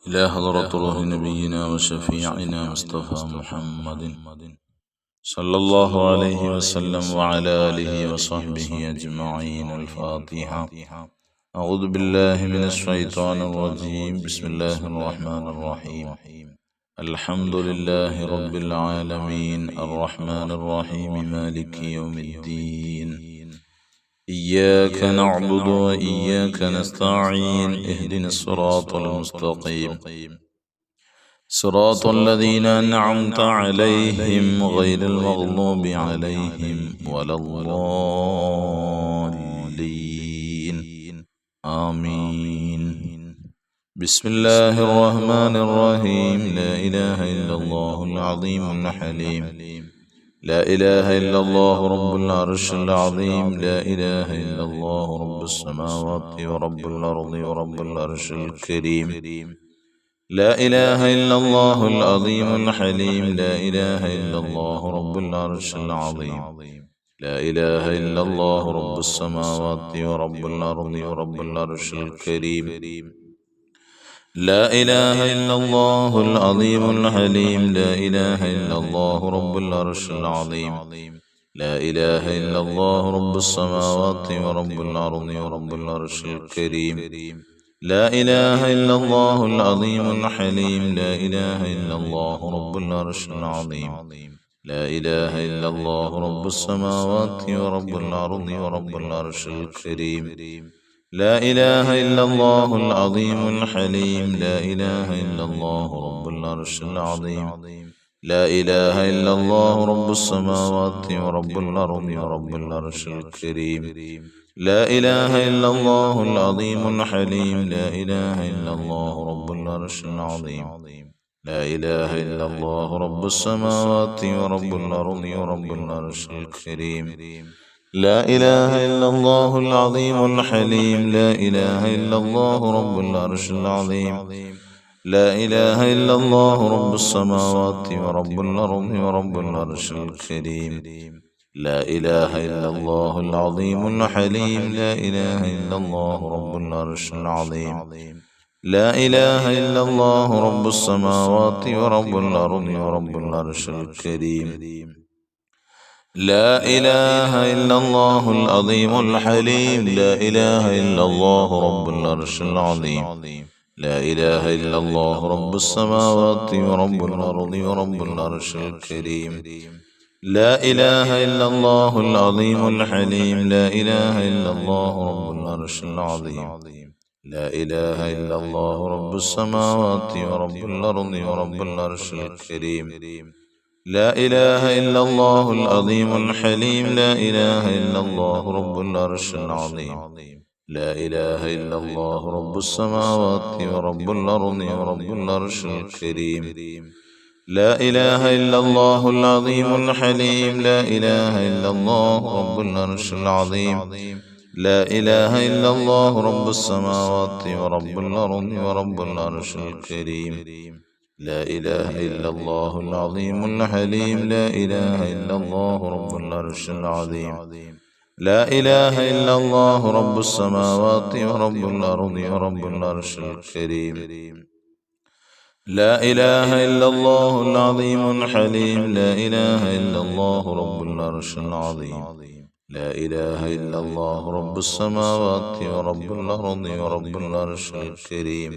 إلى حضرة روح نبينا وشفيعنا مصطفى محمد صلى الله عليه وسلم وعلى آله وصحبه أجمعين. الفاتحة. أعوذ بالله من الشيطان الرجيم. بسم الله الرحمن الرحيم. الحمد لله رب العالمين الرحمن الرحيم مالك يوم الدين. إياك نعبد وإياك نستعين. اهدنا الصراط المستقيم صراط الذين أنعمت عليهم غير المغضوب عليهم ولا الضالين. آمين. بسم الله الرحمن الرحيم. لا إله إلا الله العظيم الحليم. لا إله إلا الله رب العرش العظيم. لا إله إلا الله رب السماوات ورب الأرض ورب العرش الكريم. لا إله إلا الله العظيم الحليم. لا إله إلا الله رب العرش العظيم. لا إله إلا الله رب السماوات ورب الأرض ورب العرش الكريم. لا إله إلا الله العظيم الحليم. لا إله إلا الله رب العرش العظيم. لا إله إلا الله رب السماوات ورب الأرض ورب العرش الكريم. لا إله إلا الله العظيم الحليم. لا إله إلا الله رب العرش العظيم. لا إله إلا الله رب السماوات ورب الأرض ورب العرش الكريم. لا إله إلا الله العظيم الحليم. لا إله إلا الله رب العرش العظيم. لا إله إلا الله رب السماوات ورب الأرض ورب العرش الكريم. لا إله إلا الله العظيم الحليم. لا إله إلا الله رب العرش العظيم. لا إله إلا الله رب السماوات ورب الأرض ورب العرش الكريم. لا إله إلا الله العظيم الحليم. لا إله إلا الله رب العرش العظيم. لا إله إلا الله رب السماوات ورب الأرض ورب العرش الكريم. لا إله إلا الله العظيم الحليم. لا إله إلا الله رب العرش العظيم. لا إله إلا الله رب السماوات ورب الأرض ورب العرش الكريم. لا إله إلا الله العظيم الحليم. لا إله إلا الله رب العرش العظيم. لا إله إلا الله رب السماوات ورب الأرض ورب العرش الكريم. لا إله إلا الله العظيم الحليم. لا إله إلا الله رب العرش العظيم. لا إله إلا الله رب السماوات ورب الأرض ورب العرش الكريم. لا إله إلا الله العظيم الحليم. لا إله إلا الله رب العرش العظيم. لا إله إلا الله رب السماوات ورب الأرض ورب العرش الكريم. لا إله إلا الله العظيم الحليم. لا إله إلا الله رب العرش العظيم. لا إله إلا الله رب السماوات ورب الأرض ورب العرش الكريم. لا إله إلا الله العظيم الحليم. لا إله إلا الله رب العرش العظيم. لا إله إلا الله رب السماوات ورب الأرض ورب العرش الكريم. لا إله إلا الله العظيم الحليم. لا إله إلا الله رب العرش العظيم. لا إله إلا الله رب السماوات ورب الأرض ورب العرش الكريم.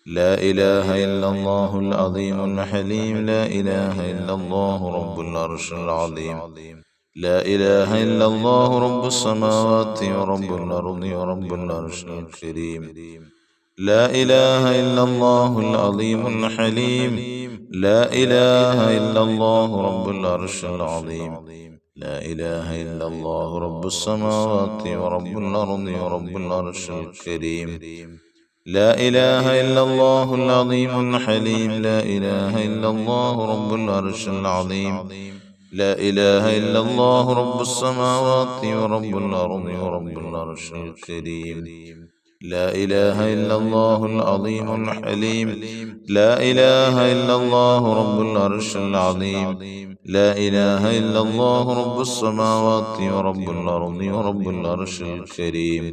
لا إله إلا الله العظيم الحليم. لا إله إلا الله رب العرش العظيم. لا إله إلا الله رب السماوات ورب الأرض ورب العرش الكريم. لا إله إلا الله العظيم الحليم. لا إله إلا الله رب العرش العظيم. لا إله إلا الله رب السماوات ورب الأرض ورب العرش الكريم. لا إله إلا الله العظيم الحليم. لا إله إلا الله رب العرش العظيم. لا إله إلا الله رب السماوات ورب الأرض ورب العرش الكريم. لا إله إلا الله العظيم الحليم. لا إله إلا الله رب العرش العظيم. لا إله إلا الله رب السماوات ورب الأرض ورب العرش الكريم.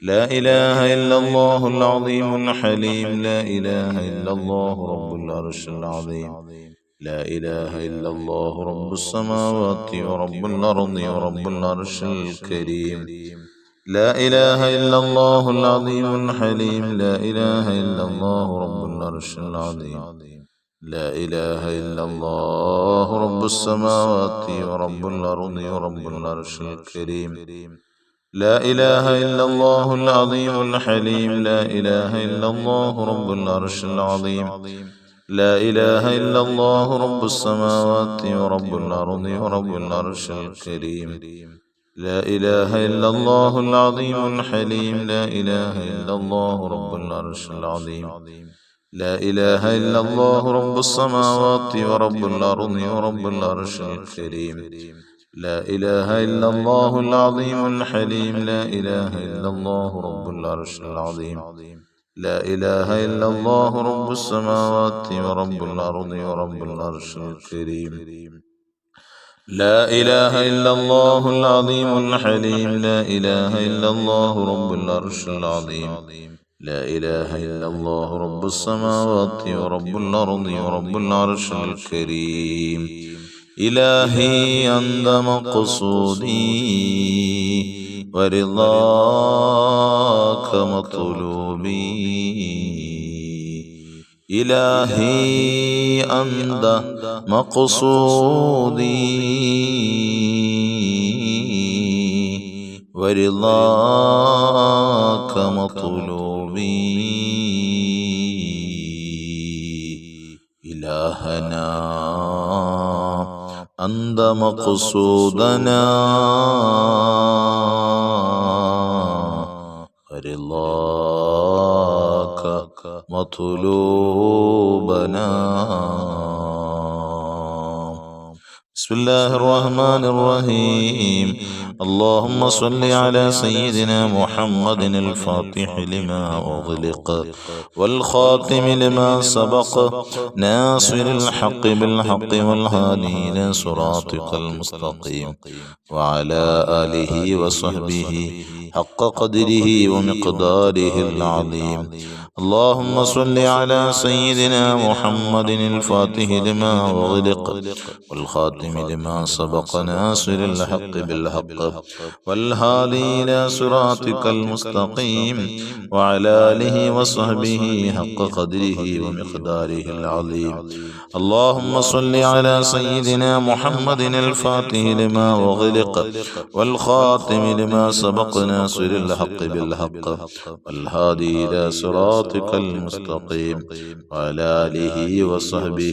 لا إله إلا الله العظيم الحليم لا إله إلا الله رب العرش العظيم لا إله إلا الله رب السماوات ورب الأرض ورب العرش الكريم لا إله إلا الله العظيم الحليم لا إله إلا الله رب العرش العظيم لا إله إلا الله رب السماوات ورب الأرض ورب العرش الكريم لا إله إلا الله العظيم الحليم لا إله إلا الله رب العرش العظيم لا إله إلا الله رب السماوات ورب الأرض ورب العرش الكريم لا إله إلا الله العظيم الحليم لا إله إلا الله رب العرش العظيم لا إله إلا الله رب السماوات ورب الأرض ورب العرش الكريم لا إله إلا الله العظيم الحليم لا إله إلا الله رب العرش العظيم لا إله إلا الله رب السماوات ورب الأرض ورب العرش الكريم لا إله إلا الله العظيم الحليم لا إله إلا الله رب العرش العظيم لا إله إلا الله رب السماوات ورب الأرض ورب العرش الكريم إلهي أنت مقصودي ورضاك مطلوبي إلهي أنت مقصودي ورضاك مطلوبي إلهنا أنت مقصودنا ورضاك مطلوبنا بسم الله الرحمن الرحيم اللهم صل على سيدنا محمد الفاتح لما أغلق والخاتم لما سبق ناصر الحق بالحق والهادي إلى صراطك المستقيم وعلى آله وصحبه حق قدره ومقداره العظيم اللهم صل على سيدنا محمد الفاتح لما أغلق والخاتم لما سبق ناصر الحق بالحق والهادي إلى صراطك المستقيم وعلى آله وصحبه حق قدره ومقداره العظيم اللهم صل على سيدنا محمد الفاتح لما أغلق والخاتم لما سبق ناصر الحق بالحق والهادي إلى صراطك المستقيم وعلى آله وصحبه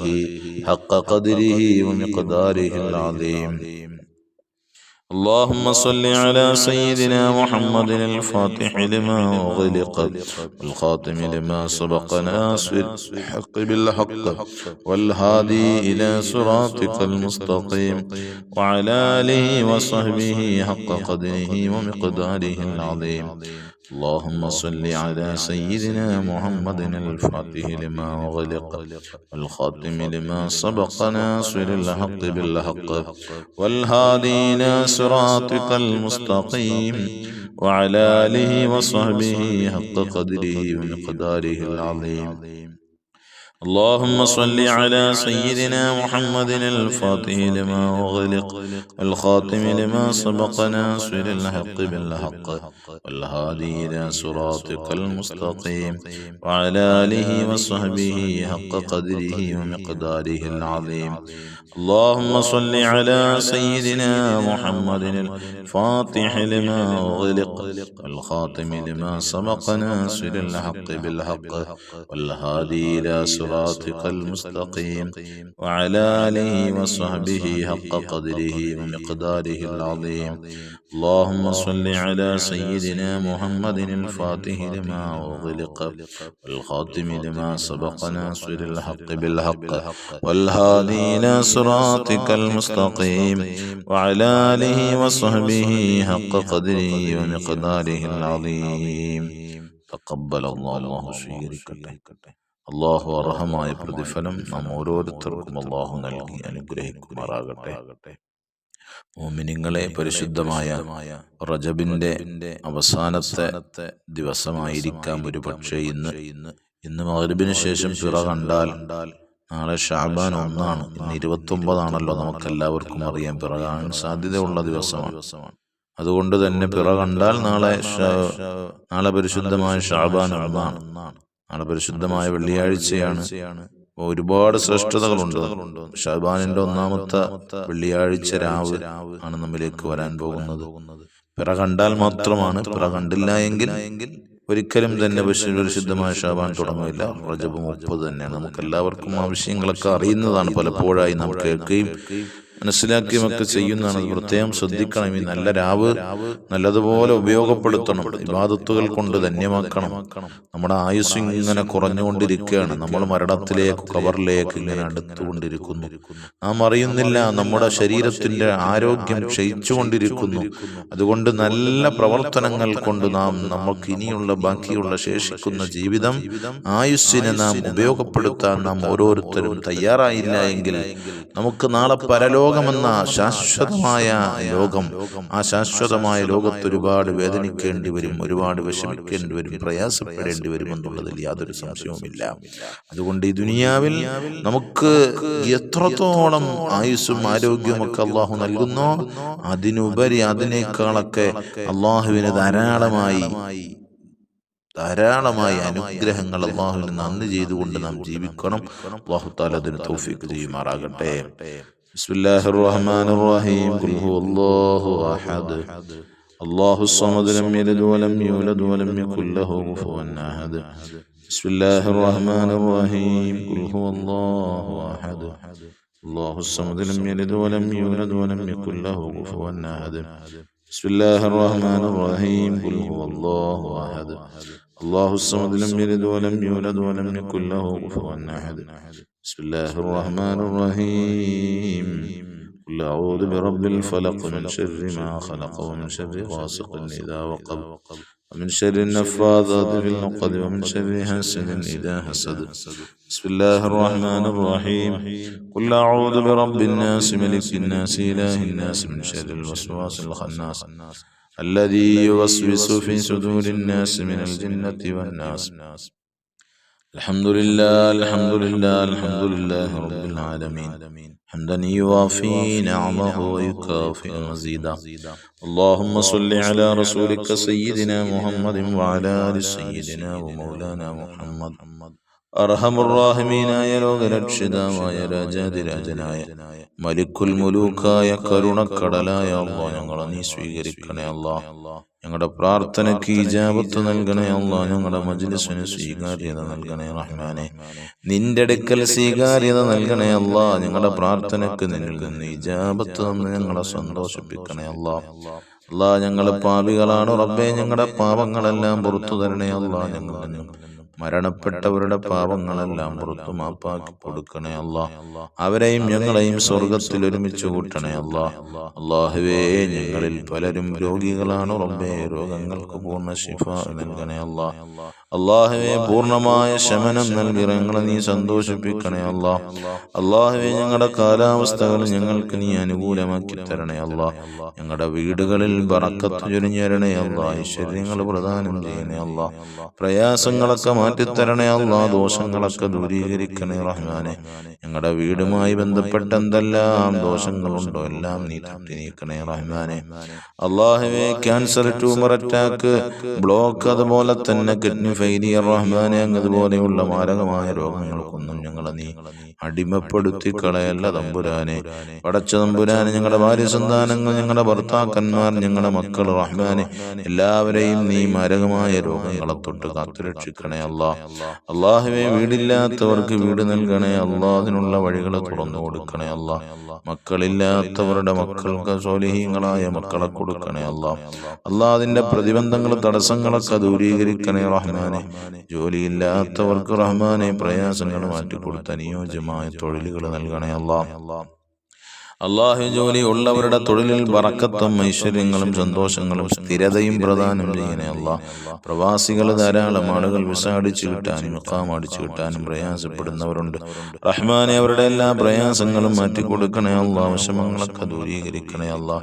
حق قدره ومقداره العظيم اللهم صل على سيدنا محمد الفاتح لما أغلق والخاتم لما سبق ناصر الحق بالحق والهادي إلى صراطك المستقيم وعلى آله وصحبه حق قدره ومقداره العظيم اللهم صل على سيدنا محمد الفاتح لما أغلق والخاتم لما سبق ناصر الحق بالحق والهادي إلى صراطك المستقيم وعلى آله وصحبه حق قدره ومقداره العظيم اللهم صل على سيدنا محمد الفاتح لما أغلق الخاتم لما سبق ناصر الحق بالحق والهادي إلى صراطك المستقيم وعلى آله وصحبه حق قدره ومقداره العظيم اللهم صل على سيدنا محمد الفاتح لما أغلق والخاتم لما سبق ناصر الحق بالحق والهادي إلى صراطك المستقيم وعلى آله وصحبه حق قدره ومقداره العظيم اللهم صل على سيدنا محمد الفاتح لما أغلق والخاتم لما سبق ناصر الحق بالحق والهادي إلى صراطك المستقيم وعلى آله وصحبه حق قدره ومقداره العظيم تقبل الله സ്വീകരിക്കട്ടെ. അള്ളാഹു അർഹമായ പ്രതിഫലം നാം ഓരോരുത്തർക്കും അള്ളാഹു നൽകി അനുഗ്രഹിക്കുമാറാകട്ടെ. മുഅ്മിനീങ്ങളെ, പരിശുദ്ധമായ റജബിന്റെ അവസാനത്തെ ദിവസമായിരിക്കാം ഒരു പക്ഷേ ഇന്ന് മഗ്‌രിബിന് ശേഷം പിറ കണ്ടാൽ നാളെ ഷഅബാൻ 1 ഇന്ന് 29 നമുക്കെല്ലാവർക്കും അറിയാം. പിറ കാണാൻ സാധ്യതയുള്ള ദിവസമാണ്. അതുകൊണ്ട് തന്നെ പിറ കണ്ടാൽ നാളെ പരിശുദ്ധമായ ഷഅബാൻ 1 നാളെ പരിശുദ്ധമായ വെള്ളിയാഴ്ചയാണ്. ഒരുപാട് ശ്രേഷ്ഠതകളുണ്ട്. ഷഅബാനിന്റെ 1-ാമത്തെ വെള്ളിയാഴ്ച രാവ് ആണ് നമ്മിലേക്ക് വരാൻ പോകുന്നത്. പിറ കണ്ടാൽ മാത്രമാണ്. പിറ കണ്ടില്ല എങ്കിൽ ഒരിക്കലും തന്നെ പരിശുദ്ധമായ ഷഅബാൻ തുടങ്ങില്ല. റജബ് 30 തന്നെയാണ്. നമുക്കെല്ലാവർക്കും ആ വിഷയങ്ങളൊക്കെ അറിയുന്നതാണ്. പലപ്പോഴായി നാം കേൾക്കുകയും മനസ്സിലാക്കുകയും ഒക്കെ ചെയ്യുന്നതാണ്. പ്രത്യേകം ശ്രദ്ധിക്കണം. ഈ നല്ല രാവ് നല്ലതുപോലെ ഉപയോഗപ്പെടുത്തണം. ഇബാദത്തുകൾ കൊണ്ട് ധന്യമാക്കണം. നമ്മുടെ ആയുസ് ഇങ്ങനെ കുറഞ്ഞുകൊണ്ടിരിക്കുകയാണ്. നമ്മൾ മരണത്തിലേക്ക്, ഖബറിലേക്ക് ഇങ്ങനെ അടുത്തുകൊണ്ടിരിക്കുന്നു. നാം അറിയുന്നില്ല. നമ്മുടെ ശരീരത്തിന്റെ ആരോഗ്യം ക്ഷയിച്ചുകൊണ്ടിരിക്കുന്നു. അതുകൊണ്ട് നല്ല പ്രവർത്തനങ്ങൾ കൊണ്ട് നമുക്ക് ഇനിയുള്ള ബാക്കിയുള്ള ശേഷിക്കുന്ന ജീവിതം, ആയുസ്സിനെ നാം ഉപയോഗപ്പെടുത്താൻ നാം ഓരോരുത്തരും തയ്യാറായില്ല എങ്കിൽ നമുക്ക് നാളെ പരലോകമെന്ന ശാശ്വതമായ ലോകം, ആ ശാശ്വതമായ ലോകത്ത് ഒരുപാട് വേദനിക്കേണ്ടി വരും, ഒരുപാട് വിഷമിക്കേണ്ടി വരും, പ്രയാസപ്പെടേണ്ടി വരുമെന്നുള്ളതിൽ യാതൊരു സംശയവുമില്ല. അതുകൊണ്ട് ഈ ദുനിയാവിൽ നമുക്ക് എത്രത്തോളം ആയുസ്സും ആരോഗ്യവും ഒക്കെ അള്ളാഹു നൽകുന്നോ അതിനുപരി അതിനേക്കാളൊക്കെ അള്ളാഹുവിന് ധാരാളമായി അനുഗ്രഹങ്ങൾ അള്ളാഹുവിന് നന്ദി ചെയ്തുകൊണ്ട് നാം ജീവിക്കണം. അള്ളാഹു തആല അതിന് തൗഫീഖ് ചെയ്യുമാറാകട്ടെ. ബിസ്മില്ലാഹിർ റഹ്മാനിർ റഹീം. ഖുൽ ഹുവല്ലാഹു അഹദ് അല്ലാഹുസ് സമദ് ലം യലിദ് വലം യൂലദ് വലം യകുൽ ലഹു കുഫുവൻ അഹദ്. ബിസ്മില്ലാഹിർ റഹ്മാനിർ റഹീം. ഖുൽ ഹുവല്ലാഹു അഹദ് അല്ലാഹുസ് സമദ് ലം യലിദ് വലം യൂലദ് വലം യകുൽ ലഹു കുഫുവൻ അഹദ്. ബിസ്മില്ലാഹിർ റഹ്മാനിർ റഹീം. ഖുൽ ഹുവല്ലാഹു അഹദ് അല്ലാഹുസ് സമദ് ലം യലിദ് വലം യൂലദ് വലം യകുൽ ലഹു കുഫുവൻ അഹദ്. ബിസ്മില്ലാഹിർ റഹ്മാനിർ റഹീം. ഖുൽ അഊദു ബിറബ്ബിൽ ഫലഖ് മിൻ ശർരി മാ ഖലഖ വമിൻ ശർരി ഗാസിഖിൻ ഇദാ വഖബ ومن شر النفاثات في العقد ومن شر حاسد إذا حسد. بسم الله الرحمن الرحيم. قل أعوذ برب الناس ملك الناس إله الناس من شر الوسواس الخناس الذي يوسوس في صدور الناس من الجنة والناس. الحمد لله الحمد لله الحمد لله رب العالمين حمدا يوافي نعمه ويكافئ مزيدا. اللهم صل على رسولك سيدنا محمد وعلى آل سيدنا ومولانا محمد. അർഹമുർറാഹിമീനായ ലോകരക്ഷിതാവായ രാജാതിരാജനായ മലിക്കുൽ മുലൂക്കായ കരുണക്കടലായ അല്ലാഹ്, ഞങ്ങളെ നീ സ്വീകരിക്കണേ അല്ലാഹ്. ഞങ്ങളുടെ പ്രാർത്ഥനയ്ക്ക് ഇജാബത്ത് നൽകണേ അല്ലാഹ്. ഞങ്ങളുടെ മജ്ലിസിന് സ്വീകാര്യത നൽകണേ റഹ്മാനെ. നിന്റെ അടുക്കൽ സ്വീകാര്യത നൽകണേ അല്ലാഹ്. ഞങ്ങളുടെ പ്രാർത്ഥനയ്ക്ക് നിന്നിൽ നിന്ന് ഇജാബത്ത് തന്ന് ഞങ്ങളെ സന്തോഷിപ്പിക്കണേ അല്ലാഹ്. അല്ലാഹ്, ഞങ്ങൾ പാപികളാണ് റബ്ബേ. ഞങ്ങളുടെ പാപങ്ങളെല്ലാം പുറത്തു തരണേ അല്ലാഹ്. ഞങ്ങൾ മരണപ്പെട്ടവരുടെ പാപങ്ങളെല്ലാം പുറത്തു മാപ്പാക്കി കൊടുക്കണേ അല്ലാഹ്. അവരെയും ഞങ്ങളെയും സ്വർഗത്തിൽ ഒരുമിച്ച് കൂട്ടണേ അല്ലാഹ്. അല്ലാഹുവേ, ഞങ്ങളിൽ പലരും രോഗികളാണ് റബ്ബേ. രോഗങ്ങൾക്ക് പൂർണ്ണ ശിഫ നൽകണേ അല്ലാഹ്. അല്ലാഹുവേ, പൂർണ്ണമായ ശമനം നൽകി ഞങ്ങളെ നീ സന്തോഷിപ്പിക്കണേ അല്ലാഹ്. അല്ലാഹുവേ, ഞങ്ങളുടെ കാലാവസ്ഥകൾ ഞങ്ങൾക്ക് നീ അനുകൂലമാക്കി തരണേ അല്ലാഹ്. ഞങ്ങളുടെ വീടുകളിൽ ബറക്കത്ത് ചൊരിഞ്ഞു തരണേ അല്ലാഹ്. ഐശ്വര്യങ്ങൾ പ്രദാനം ചെയ്യണേ അല്ലാഹ്. പ്രയാസങ്ങളൊക്കെ മാറ്റിത്തരണേ അല്ലാഹ്. ദോഷങ്ങളൊക്കെ ദൂരീകരിക്കണേ റഹ്മാനെ. ഞങ്ങളുടെ വീടുമായി ബന്ധപ്പെട്ട എന്തെല്ലാം ദോഷങ്ങളുണ്ടോ എല്ലാം നീ തട്ടി നീക്കണേ റഹ്മാനെ. അല്ലാഹുവേ, ക്യാൻസർ, ട്യൂമർ, അറ്റാക്ക്, ബ്ലോക്ക്, അതുപോലെ തന്നെ കിഡ്നി ഫെയിലിയർ റഹ്മാനെ, അതുപോലെയുള്ള മാരകമായ രോഗങ്ങൾക്കൊന്നും ഞങ്ങളെ നീ അടിമപ്പെടുത്തി കളയല്ല തമ്പുരാനെ. പടച്ച തമ്പുരാനെ, ഞങ്ങളുടെ ഭാര്യ സന്താനങ്ങൾ, ഞങ്ങളുടെ ഭർത്താക്കന്മാർ, ഞങ്ങളുടെ മക്കൾ റഹ്മാനെ, എല്ലാവരെയും നീ മാരകമായ രോഗങ്ങളെ തൊട്ട് കാത്തുരക്ഷിക്കണേ അല്ലാഹ്. അല്ലാഹുവേ, വീടില്ലാത്തവർക്ക് വീട് നൽകണേ അല്ലാഹ്. അതിനുള്ള വഴികൾ തുറന്നു കൊടുക്കണേ അല്ലാഹ്. മക്കളില്ലാത്തവരുടെ മക്കൾക്ക് സ്വാലിഹീങ്ങളായ മക്കളെ കൊടുക്കണേ അല്ലാഹ്. അല്ലാഹ്, അതിന്റെ പ്രതിബന്ധങ്ങൾ, തടസ്സങ്ങളൊക്കെ ദൂരീകരിക്കണേ റഹ്മാനെ. ജോലിയില്ലാത്തവർക്ക് റഹ്മാനെ പ്രയാസങ്ങൾ മാറ്റിക്കൊടുത്ത് അനുയോജ്യമായ തൊഴിലുകൾ നൽകണേ അല്ലാഹ്. അള്ളാഹു ജോലി ഉള്ളവരുടെ തൊഴിലിൽ ബറക്കത്തും ഐശ്വര്യങ്ങളും സന്തോഷങ്ങളും സ്ഥിരതയും പ്രദാനം ചെയ്യണേ അല്ലാ. പ്രവാസികൾ ധാരാളം ആളുകൾ വിസ അടിച്ചു കിട്ടാനും ഇഖാമ അടിച്ചു കിട്ടാനും പ്രയാസപ്പെടുന്നവരുണ്ട്. റഹ്മാനെ, അവരുടെ എല്ലാ പ്രയാസങ്ങളും മാറ്റിക്കൊടുക്കണേ അല്ലാ. വിഷമങ്ങളൊക്കെ ദൂരീകരിക്കണേ അല്ലാ.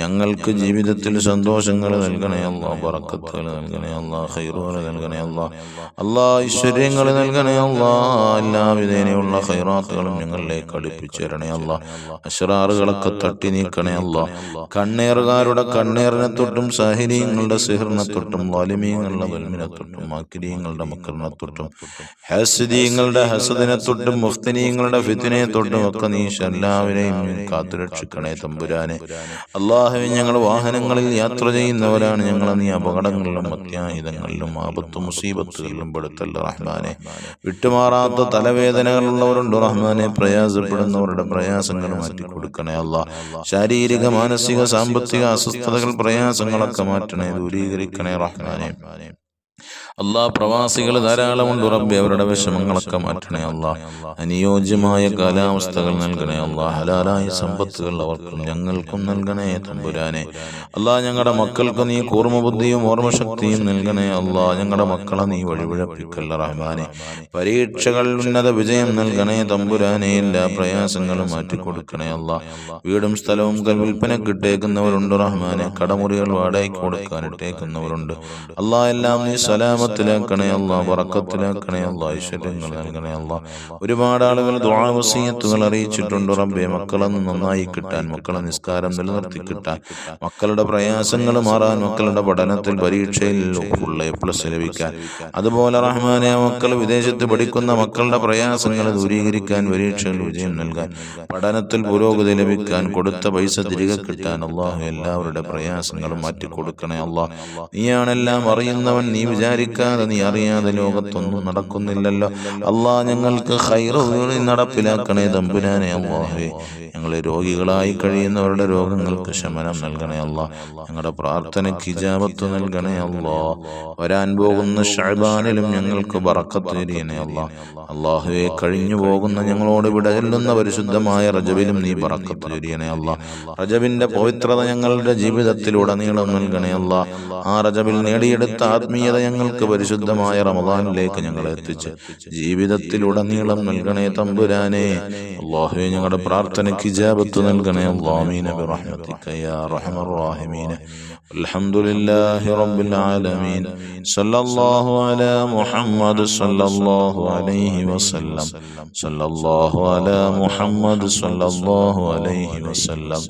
ഞങ്ങൾക്ക് ജീവിതത്തിൽ സന്തോഷങ്ങൾ നൽകണേ അല്ലാ, ബറക്കത്തുകൾ നൽകണേ അല്ലാ, ഖൈറുകൾ നൽകണേ അല്ലാ. ഐശ്വര്യങ്ങൾ നൽകണേ അല്ലാ. എല്ലാവിധേനയുള്ള ഖൈറാത്തുകളും ഞങ്ങളിലേക്ക് അടുപ്പിച്ചു തരണേ അല്ലാ. അശ്റാറുകളൊക്കെ തട്ടി നീക്കണേ അല്ലാ. കണ്ണേറുകാരുടെ കണ്ണേറിനെ തൊട്ടും സാഹിരീങ്ങളുടെ സിഹറിനെ തൊട്ടും വാലിമീങ്ങളുടെ വൽമിനെ തൊട്ടും മാക്കിരീങ്ങളുടെ മക്കറിനെ തൊട്ടും ഹസദീങ്ങളുടെ ഹസദിനെ തൊട്ടും മുഫ്തനീങ്ങളുടെ ഫിത്നയെ തൊട്ടും ഒക്കെ നീ എല്ലാവരെയും കാത്തുരക്ഷിക്കണേ തമ്പുരാനെ. അല്ലാഹുവേ, ഞങ്ങൾ വാഹനങ്ങളിൽ യാത്ര ചെയ്യുന്നവരാണ്. ഞങ്ങളെ നീ അപകടങ്ങളിലും അത്യാഹിതങ്ങളിലും ആപത്തും മുസീബത്തുകളിലും പെടുത്തല്ല റഹ്മാനെ. വിട്ടുമാറാത്ത തലവേദനകളുള്ളവരുണ്ട് റഹ്മാനെ. പ്രയാസപ്പെടുന്നവരുടെ പ്രയാസങ്ങൾ മാറ്റി കൊടുക്കണേ അല്ലാ. ശാരീരിക മാനസിക സാമ്പത്തിക അസ്വസ്ഥതകൾ പ്രയാസങ്ങളൊക്കെ മാറ്റണേ, ദൂരീകരിക്കണേ റഹ്മാനെ. പ്രവാസികൾ ധാരാളമുണ്ട് റബ്ബേ, അവരുടെ വിഷമങ്ങളൊക്കെ മാറ്റണേ അല്ലാ. അനുയോജ്യമായ കാലാവസ്ഥകൾ നൽകണേ അല്ലാ. ഹലാലായ സമ്പത്തുകൾ അവർക്കും ഞങ്ങൾക്കും നൽകണേ തമ്പുരാനെ. ഞങ്ങളുടെ മക്കൾക്ക് നീ കൂർമ്മബുദ്ധിയും ഓർമ്മശക്തിയും നൽകണേ അല്ലാ. ഞങ്ങളുടെ മക്കളെ നീ വഴിപിഴപ്പിക്കല്ല റഹ്മാനെ. പരീക്ഷകൾ ഉന്നത വിജയം നൽകണേ തമ്പുരാനെ. എല്ലാ പ്രയാസങ്ങളും മാറ്റിക്കൊടുക്കണേ അല്ലാ. വീടും സ്ഥലവും വിൽപ്പനക്ക് ഇട്ടേക്കുന്നവരുണ്ട് റഹ്മാനെ. കടമുറികൾ വാടകയ്ക്ക് കൊടുക്കാൻ ഇട്ടേക്കുന്നവരുണ്ട്. എല്ലാം നീ സലാമത്തിലാക്കണേ അല്ലാ, ബറക്കത്തിലാക്കണേ അല്ലാ, ഐശ്വര്യങ്ങൾ നൽകണേ അല്ലാ. ഒരുപാട് ആളുകൾ ദുആ വസിയത്തുകൾ അറിയിച്ചിട്ടുണ്ട് റബ്ബേ. മക്കളെ നന്നായി കിട്ടാൻ, മക്കളെ നിസ്കാരം നിലനിർത്തി കിട്ടാൻ, മക്കളുടെ പ്രയാസങ്ങൾ മാറാൻ, മക്കളുടെ പഠനത്തിൽ പരീക്ഷയിൽ ഫുൾ A+ ലഭിക്കാൻ, അതുപോലെ റഹ്മാനെ മക്കൾ വിദേശത്ത് പഠിക്കുന്ന മക്കളുടെ പ്രയാസങ്ങൾ ദൂരീകരിക്കാൻ, പരീക്ഷയിൽ വിജയം നൽകാൻ, പഠനത്തിൽ പുരോഗതി ലഭിക്കാൻ, കൊടുത്ത പൈസ തിരികെ കിട്ടാൻ അല്ലാഹു എല്ലാവരുടെ പ്രയാസങ്ങളും മാറ്റിക്കൊടുക്കണേ അല്ലാ. നീയാണെല്ലാം അറിയുന്നവൻ. നീ വിചാരിക്കാതെ നീ അറിയാതെ ലോകത്തൊന്നും നടക്കുന്നില്ലല്ലോ അല്ലാ. ഞങ്ങൾക്ക് ഖൈറുകൾ നടപ്പിലാക്കണേ തമ്പുരാനെ. അല്ലാഹുവേ, ഞങ്ങളെ രോഗികളായി കഴിയുന്നവരുടെ രോഗങ്ങൾക്ക് ശമനം നൽകണേ അല്ലാ. ഞങ്ങളുടെ പ്രാർത്ഥനയ്ക്ക് ഇജാബത്ത് നൽകണേ അല്ലാ. വരാൻ പോകുന്ന ശഅബാനിലും ഞങ്ങൾക്ക് ബറക്കത്ത് തരണേ അല്ലാ. അല്ലാഹുവേ, കഴിഞ്ഞു പോകുന്ന ഞങ്ങളോട് വിട ചെല്ലുന്ന പരിശുദ്ധമായ റജബിലും നീ ബറക്കത്ത് തരണേ അല്ലാ. റജബിന്റെ പവിത്രത ഞങ്ങളുടെ ജീവിതത്തിലുടനീളം നൽകണേ അല്ലാ. ആ റജബിൽ നേടിയെടുത്ത ആത്മീയത ഞങ്ങൾക്ക് പരിശുദ്ധമായ റമദാനിലേക്ക് ഞങ്ങളെ എത്തിച്ച് ജീവിതത്തിലുടനീളം നൽകണേ തമ്പുരാനെ. അല്ലാഹുവേ, ഞങ്ങളുടെ പ്രാർത്ഥനയ്ക്ക് ഇജാബത്ത് നൽകണേ അല്ലാ. ആമീൻ ബിറഹ്മതിക യാ അർഹമർ റഹീമീൻ. അൽഹംദുലില്ലാഹി റബ്ബിൽ ആലമീൻ. സല്ലല്ലാഹു അലാ മുഹമ്മദ് സല്ലല്ലാഹു അലൈഹി വസല്ലം. സല്ലല്ലാഹു അലാ മുഹമ്മദ് സല്ലല്ലാഹു അലൈഹി വസല്ലം.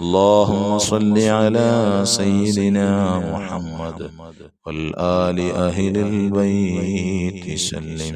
അല്ലാഹുമ്മ സ്വല്ലി അലാ സയ്യിദിനാ മുഹമ്മദ് വൽ ആലി അഹ്ലിൽ ബൈത്തി സല്ലം.